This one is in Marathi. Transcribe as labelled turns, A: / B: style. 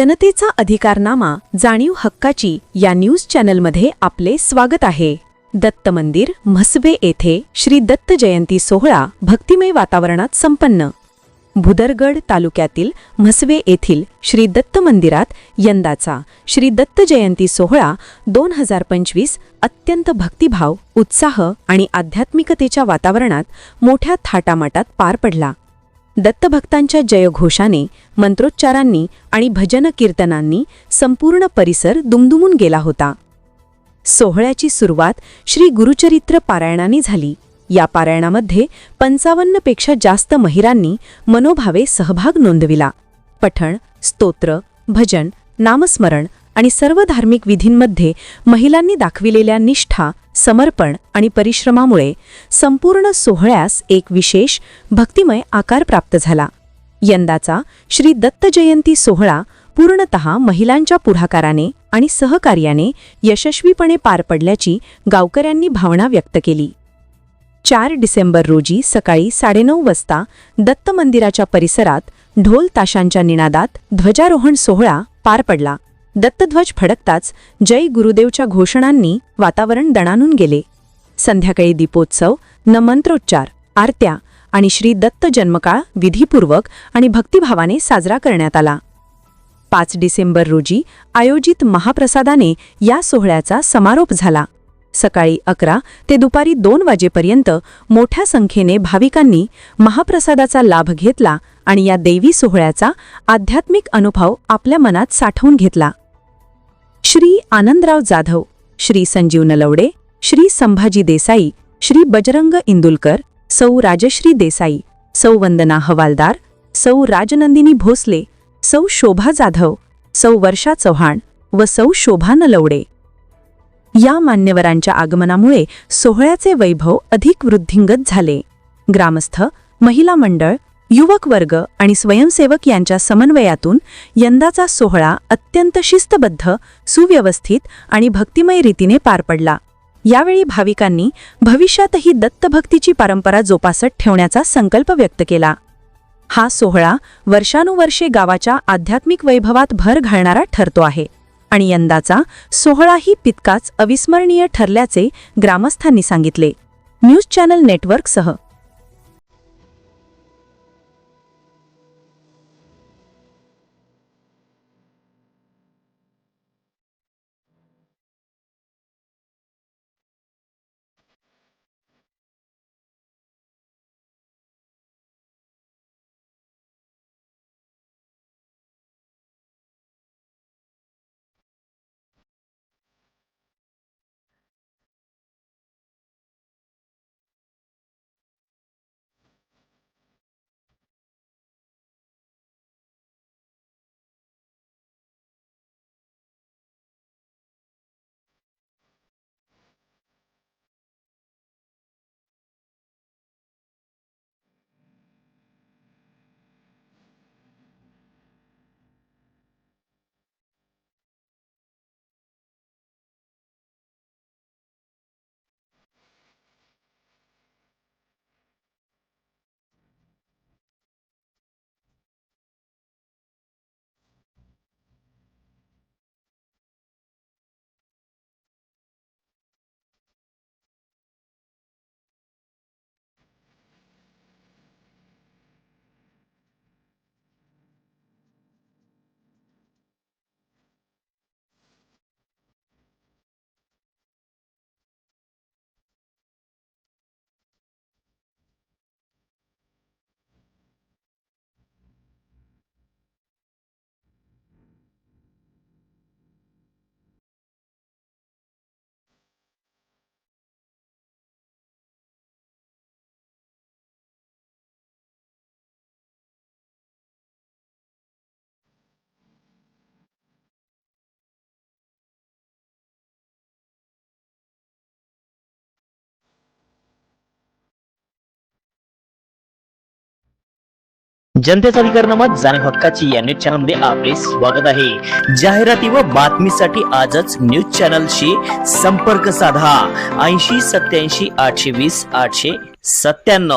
A: जनतेचा अधिकारनामा जाणीव हक्काची या न्यूज चॅनलमध्ये आपले स्वागत आहे। दत्त मंदिर म्हसवे येथे श्री दत्त जयंती सोहळा भक्तिमय वातावरणात संपन्न। भुदरगड तालुक्यातील म्हसवे येथील श्री दत्त मंदिरात यंदाचा श्री दत्त जयंती सोहळा 2025 अत्यंत भक्तिभाव, उत्साह आणि आध्यात्मिकतेच्या वातावरणात मोठ्या थाटामाटात पार पडला। दत्तभक्तांच्या जयघोषाने, मंत्रोच्चारांनी आणि भजन कीर्तनांनी संपूर्ण परिसर दुमदुमून गेला होता। सोहळ्याची सुरुवात श्री गुरुचरित्र पारायणाने झाली। या पारायणामध्ये 55 पेक्षा जास्त महिलांनी मनोभावे सहभाग नोंदविला। पठण, स्तोत्र, भजन, नामस्मरण आणि सर्व धार्मिक विधींमध्ये महिलांनी दाखविलेल्या निष्ठा, समर्पण आणि परिश्रमामुळे संपूर्ण सोहळ्यास एक विशेष भक्तिमय आकार प्राप्त झाला। यंदाचा श्री दत्त जयंती सोहळा पूर्णतः महिलांच्या पुढाकाराने आणि सहकार्याने यशस्वीपणे पार पडल्याची गावकऱ्यांनी भावना व्यक्त केली। 4 डिसेंबर रोजी सकाळी 9:30 वाजता दत्त मंदिराच्या परिसरात ढोल ताशांच्या निनादात ध्वजारोहण सोहळा पार पडला। दत्तध्वज फडकताच जय गुरुदेवच्या घोषणांनी वातावरण दणानून गेले। संध्याकाळी दीपोत्सव, मंत्रोच्चार, आरत्या आणि श्री दत्त जन्मकाळ विधीपूर्वक आणि भक्तिभावाने साजरा करण्यात आला। 5 डिसेंबर रोजी आयोजित महाप्रसादाने या सोहळ्याचा समारोप झाला। सकाळी 11 ते दुपारी 2 वाजेपर्यंत मोठ्या संख्येने भाविकांनी महाप्रसादाचा लाभ घेतला आणि या दैवी सोहळ्याचा आध्यात्मिक अनुभव आपल्या मनात साठवून घेतला। श्री आनंदराव जाधव, श्री संजीव नलवडे, श्री संभाजी देसाई, श्री बजरंग इंदुलकर, सौ राजश्री देसाई, सौ वंदना हवालदार, सौ राजनंदिनी भोसले, सौ शोभा जाधव, सौ वर्षा चव्हाण व सौ शोभा नलवडे या मान्यवरांच्या आगमनामुळे सोहळ्याचे वैभव अधिक वृद्धिंगत झाले। ग्रामस्थ, महिला मंडळ, युवक वर्ग आणि स्वयंसेवक यांच्या समन्वयातून यंदाचा सोहळा अत्यंत शिस्तबद्ध, सुव्यवस्थित आणि भक्तिमय रीतीने पार पडला। यावेळी भाविकांनी भविष्यातही दत्तभक्तीची परंपरा जोपासत ठेवण्याचा संकल्प व्यक्त केला। हा सोहळा वर्षानुवर्षे गावाच्या आध्यात्मिक वैभवात भर घालणारा ठरतो आहे आणि यंदाचा सोहळाही तितकाच अविस्मरणीय ठरल्याचे ग्रामस्थांनी सांगितले। न्यूज चॅनल नेटवर्कसह
B: जनतेचा अधिकारनामा जाणीव हक्काची या न्यूज चॅनल मध्ये आपले स्वागत आहे। जाहिराती व बातमीसाठी आजच न्यूज चॅनलशी संपर्क साधा 80 87 820 897।